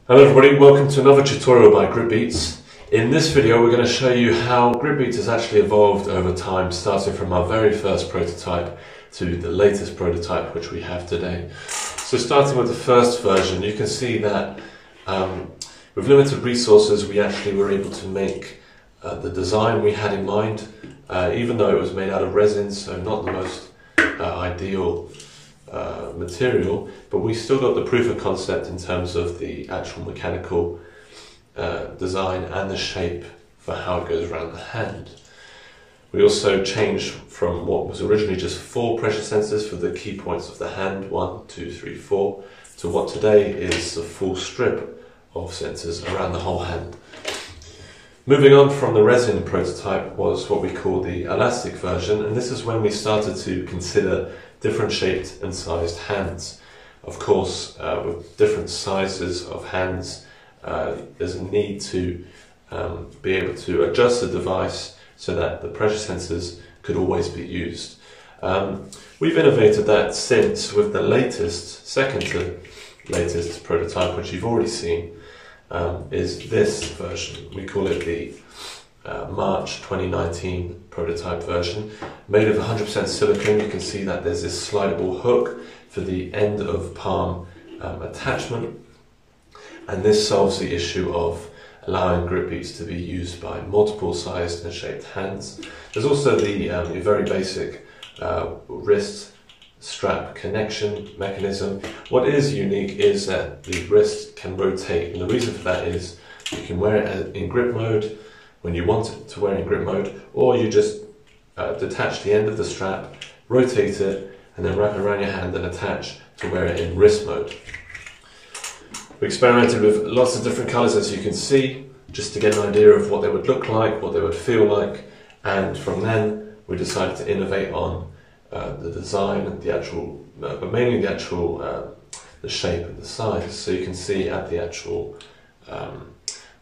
Hello everybody, welcome to another tutorial by GripBeats. In this video we're going to show you how GripBeats has actually evolved over time, starting from our very first prototype to the latest prototype which we have today. So starting with the first version, you can see that with limited resources we actually were able to make the design we had in mind, even though it was made out of resin, so not the most ideal material, but we still got the proof of concept in terms of the actual mechanical design and the shape for how it goes around the hand. We also changed from what was originally just 4 pressure sensors for the key points of the hand, 1, 2, 3, 4, to what today is a full strip of sensors around the whole hand. Moving on from the resin prototype was what we call the elastic version, and this is when we started to consider different shaped and sized hands. Of course, with different sizes of hands, there's a need to be able to adjust the device so that the pressure sensors could always be used. We've innovated that since with the latest, second to latest prototype, which you've already seen, is this version. We call it the March 2019 prototype version, made of 100% silicone. You can see that there's this slidable hook for the end of palm attachment, and this solves the issue of allowing GripBeats to be used by multiple sized and shaped hands. There's also the very basic wrist strap connection mechanism. What is unique is that the wrist can rotate, and the reason for that is you can wear it in grip mode when you want it to wear in grip mode, or you just detach the end of the strap, rotate it, and then wrap it around your hand and attach to wear it in wrist mode. We experimented with lots of different colours, as you can see, just to get an idea of what they would look like, what they would feel like, and from then we decided to innovate on the design and the actual, but mainly the actual the shape and the size. So you can see at the actual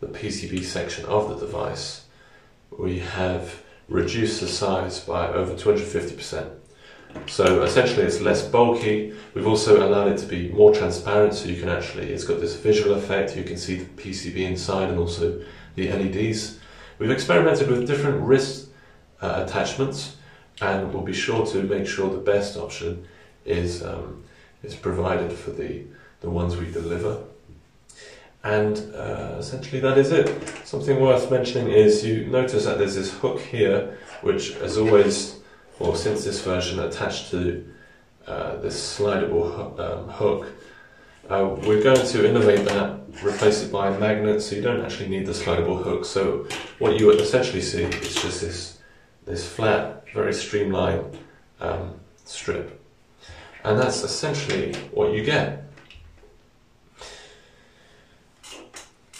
the PCB section of the device, we have reduced the size by over 250%. So essentially it's less bulky. We've also allowed it to be more transparent, so you can actually, it's got this visual effect, you can see the PCB inside and also the LEDs. We've experimented with different wrist attachments, and we'll be sure to make sure the best option is provided for the ones we deliver. And essentially that is it. Something worth mentioning is you notice that there's this hook here, which as always, or since this version, attached to this slidable hook. We're going to innovate that, replace it by a magnet, so you don't actually need the slidable hook. So what you would essentially see is just this flat, very streamlined strip. And that's essentially what you get.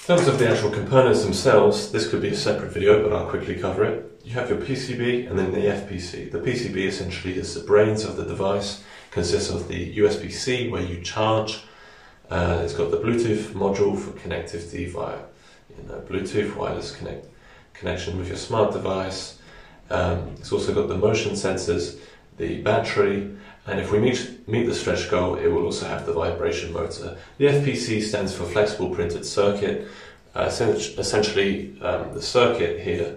In terms of the actual components themselves, this could be a separate video, but I'll quickly cover it. You have your PCB and then the FPC. The PCB essentially is the brains of the device, consists of the USB-C where you charge. It's got the Bluetooth module for connectivity via Bluetooth wireless connection with your smart device. It's also got the motion sensors, the battery, and if we meet the stretch goal, it will also have the vibration motor. The FPC stands for flexible printed circuit. Essentially, the circuit here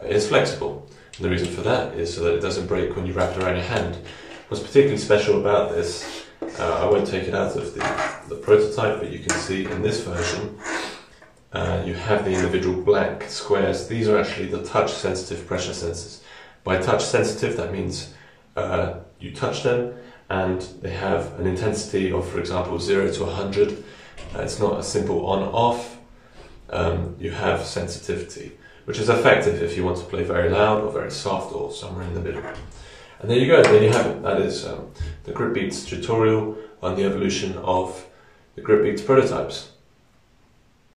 is flexible. And the reason for that is so that it doesn't break when you wrap it around your hand. What's particularly special about this, I won't take it out of the prototype, but you can see in this version, you have the individual blank squares. These are actually the touch sensitive pressure sensors. By touch sensitive, that means you touch them and they have an intensity of, for example, 0 to 100. It's not a simple on-off. You have sensitivity, which is effective if you want to play very loud or very soft or somewhere in the middle. And there you go, there you have it. That is the GripBeats tutorial on the evolution of the GripBeats prototypes.